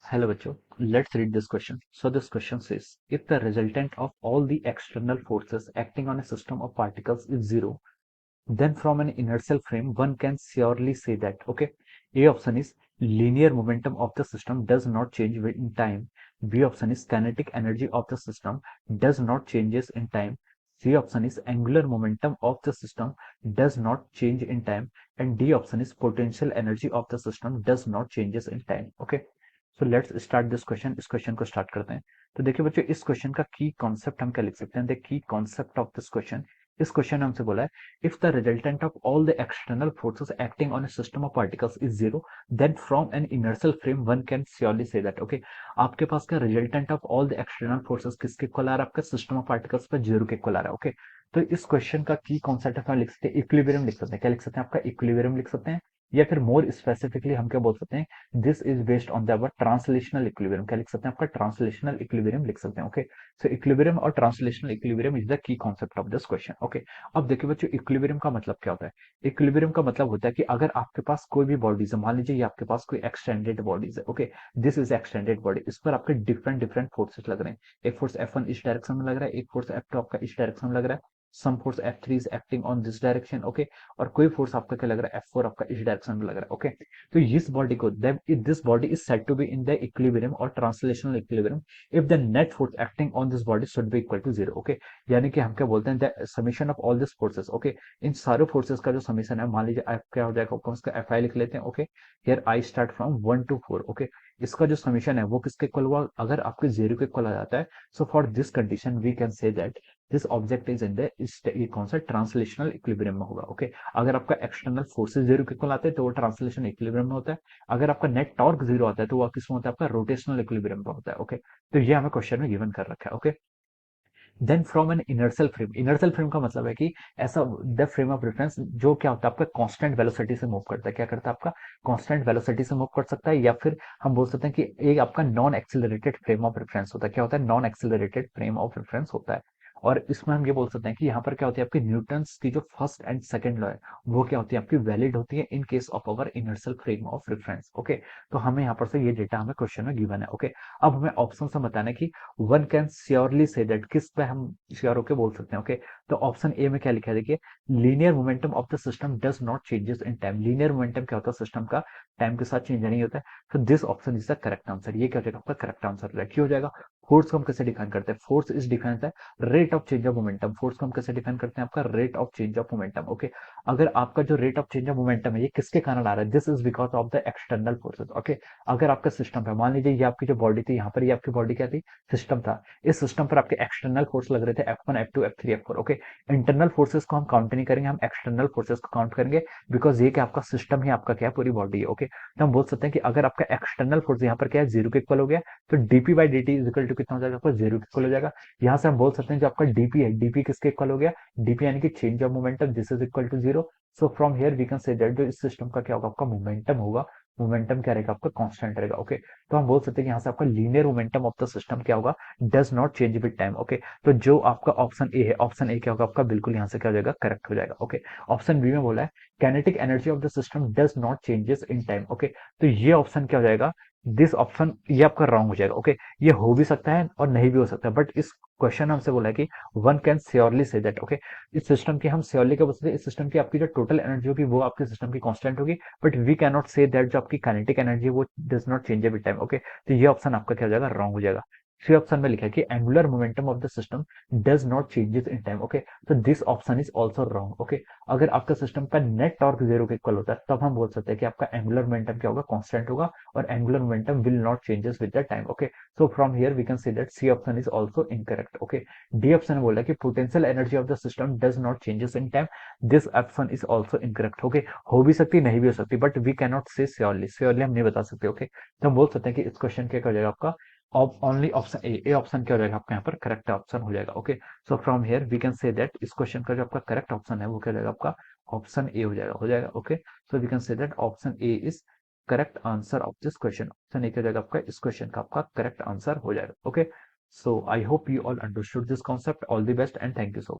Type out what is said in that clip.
Hello बच्चों, let's read this question. So this question says, if the resultant of all the external forces acting on a system of particles is zero, then from an inertial frame one can surely say that, okay, A option is linear momentum of the system does not change in time. B option is kinetic energy of the system does not changes in time. C option is angular momentum of the system does not change in time. And D option is potential energy of the system does not changes in time. Okay. So let's start this question. इस question को start करते हैं. तो देखिए बच्चों, इस question का की कॉन्सेप्ट हम क्या लिख सकते हैं. The key concept of this question, इस क्वेश्चन ने हमसे बोला है, if the resultant of all the external forces acting on a system of particles is zero, then from an inertial frame one can surely say that. Okay, आपके पास का resultant of all the external forces किसके equal आ रहा है, आपका system of particles पर zero के इक्वल आ रहा है. ओके, तो इस क्वेश्चन का की कॉन्सेप्ट हम लिख सकते हैं इक्विलिब्रियम लिख सकते हैं. क्या लिख सकते हैं, आपका इक्विलिब्रियम लिख सकते हैं, या फिर मोर स्पेसिफिकली हम क्या बोल सकते हैं, this is based on the translational equilibrium. क्या लिख सकते हैं, आपका ट्रांसलेशनल इक्विलिब्रियम लिख सकते हैं. ओके, सो इक्विलिब्रियम और translational equilibrium is the key concept of this question. Okay, अब देखिए बच्चों, इक्विलिब्रियम का मतलब क्या होता है. इक्विलिब्रियम का मतलब होता है कि अगर आपके पास कोई भी बॉडीज है, मान लीजिए ये आपके पास कोई एक्सटेंडेड बॉडीज है. Okay, this is extended body, इस पर आपके डिफरेंट डिफरेंट फोर्सेस लग रहे हैं. एक फोर्स F1 इस डायरेक्शन में लग रहा है, एक फोर्स F2 आपका इस डायरेक्शन में लग रहा है, some force F3 is acting on this direction. Okay, और कोई फोर्स आपका क्या लग रहा है, F4 आपका इस डायरेक्शन में लग रहा है. ओके, तो इस बॉडी को, this body is said to be in the equilibrium और translational equilibrium if the net force acting on this body should be equal to zero. Okay, यानी कि हम क्या बोलते हैं, the summation of all this forces. Okay, इन सारे forces का जो समीशन है, मान लीजिए F क्या हो जाएगा, उसका Fi लिख लेते हैं. Okay, here I start from 1 to 4. Okay, इसका जो समीशन है वो किसके इक्वल हुआ, अगर आपके जीरो के इक्वल आ जाता है, so for this condition we can say that this object is in the, कौन सा, ट्रांसलेशनल इक्विलिब्रियम में होगा. ओके, अगर आपका एक्सटर्नल फोर्सेस जीरो के इक्वल आते हैं तो वो ट्रांसलेशन इक्विलिब्रियम में होता है. अगर आपका नेट टॉर्क जीरो आता है तो वो किसमें होता है, आपका रोटेशनल इक्विलिब्रियम में होता है. ओके, तो ये हमें क्वेश्चन में गिवन कर रखा है. Okay, then from an inertial frame, inertial frame का मतलब है कि ऐसा द फ्रेम ऑफ रेफरेंस जो क्या होता है, आपका कांस्टेंट वेलोसिटी से मूव करता है. क्या करता है, आपका कांस्टेंट वेलोसिटी से मूव कर सकता है, या फिर हम बोल सकते हैं कि एक आपका non accelerated frame of reference होता है. क्या होता है, non accelerated frame of reference होता है. और इसमें हम ये बोल सकते हैं कि यहाँ पर क्या होती है, आपकी न्यूटन्स की जो फर्स्ट एंड सेकंड लॉ है वो क्या होती है, आपकी वैलिड होती है in case of our inertial frame of reference. Okay, तो हमें यहाँ पर से ये डेटा हमें क्वेश्चन में गिवन है. ओके, अब हमें ऑप्शन से बताना है कि one can surely say that, किस पे हम श्योर होके बोल सकते हैं. ओके, तो ऑप्शन ए में क्या लिखा है, देखिए, linear momentum of the system does not changes in time. Linear momentum क्या होता है, सिस्टम का टाइम के साथ चेंज नहीं होता है. तो this option is the correct answer. ये क्या हो जाएगा, आपका करेक्ट आंसर हो जाएगा. क्यों हो जाएगा, फोर्स को हम कैसे डिफाइन करते हैं, फोर्स इज डिफाइन है rate of change of momentum. Force को हम कैसे डिफाइन करते हैं, आपका rate of change of momentum. Okay, अगर आपका जो rate of change of momentum है ये किसके कारण आ रहा है, this is because of the external forces. Okay, अगर आपका सिस्टम है, मान लीजिए ये आपकी जो बॉडी थी, यहाँ पर ये आपकी बॉडी क्या थी, सिस्टम था. इस सिस्टम पर आपके एक्सटर्नल फोर्स लग रहे थे F1 F2 F3 F4. Okay, internal forces को हम काउंट नहीं करेंगे, हम एक्सटर्नल फोर्सेस को काउंट करेंगे, बिकॉज ये क्या आपका सिस्टम ही आपका क्या है, पूरी बॉडी है. ओके, तो हम बोल सकते हैं कि अगर आपका एक्सटर्नल फोर्स यहाँ पर क्या है, जीरो के इक्वल हो गया, तो DP by D T is equal to कितना हो जाएगा, आपका जीरो के इक्वल हो जाएगा. यहाँ से हम बोल सकते हैं जो आपका डीपी है, डीपी किसके इक्वल हो गया, डीपी यानी कि change of momentum, this is equal to zero. So from here we can say that जो इस सिस्टम का क्या होगा, आपका मोमेंटम होगा, मोमेंटम क्या रहेगा, आपका कांस्टेंट रहेगा. ओके, तो हम बोल सकते हैं कि यहाँ से आपका linear momentum of the system क्या होगा, does not change with time. Okay, तो जो आपका ऑप्शन ए है, ऑप्शन ए क्या होगा आपका, बिल्कुल यहाँ से क्या हो जाएगा, करेक्ट हो जाएगा. ओके, ऑप्शन बी में बोला है kinetic energy of the system does not changes in time. Okay, तो ये ऑप्शन क्या हो जाएगा, दिस ऑप्शन ये आपका रॉन्ग हो जाएगा. ओके, ये हो भी सकता है और नहीं भी हो सकता है, बट इस क्वेश्चन हमसे बोला है कि one can surely say that. Okay, इस सिस्टम की हम श्योरली क्या बोल सकते हैं, इस सिस्टम की आपकी जो टोटल एनर्जी होगी वो आपके सिस्टम की कांस्टेंट होगी, but we can not say that जो आपकी काइनेटिक एनर्जी है वो does not change with time. Okay, तो ये ऑप्शन आपका क्या हो जाएगा, रॉन्ग हो जाएगा. सी ऑप्शन में लिखा है कि angular momentum of the system does not changes in time. Okay, तो this option is also wrong. Okay, अगर आपका सिस्टम का नेट टॉर्क जीरो के इक्वल होता है तब हम बोल सकते हैं कि आपका एंगुलर मोमेंटम क्या होगा, कांस्टेंट होगा, और angular momentum will not changes with the time. Okay, so from here we can see that C option is also incorrect. Okay, D option बोल रहा है कि potential energy of the system does not changes in time. This option is also incorrect. Okay, हो भी सकती नहीं भी हो सकती, but we can not say surely, surely हम नहीं बता सकते. ओके, तो हम बोल सकते हैं कि इस क्वेश्चन क्या हो जाएगा आपका, ओनली ऑप्शन ए ऑप्शन क्या हो जाएगा आपका यहाँ पर करेक्ट ऑप्शन हो जाएगा. Okay, so from here we can say that इस क्वेश्चन का जो आपका करेक्ट ऑप्शन है वो क्या हो जाएगा, आपका ऑप्शन ए हो जाएगा. Okay, so we can say that option A is correct answer of this question. Option A क्या हो जाएगा आपका, इस क्वेश्चन का आपका करेक्ट आंसर हो जाएगा. Okay, so I hope you all understood this concept. All the best and thank you so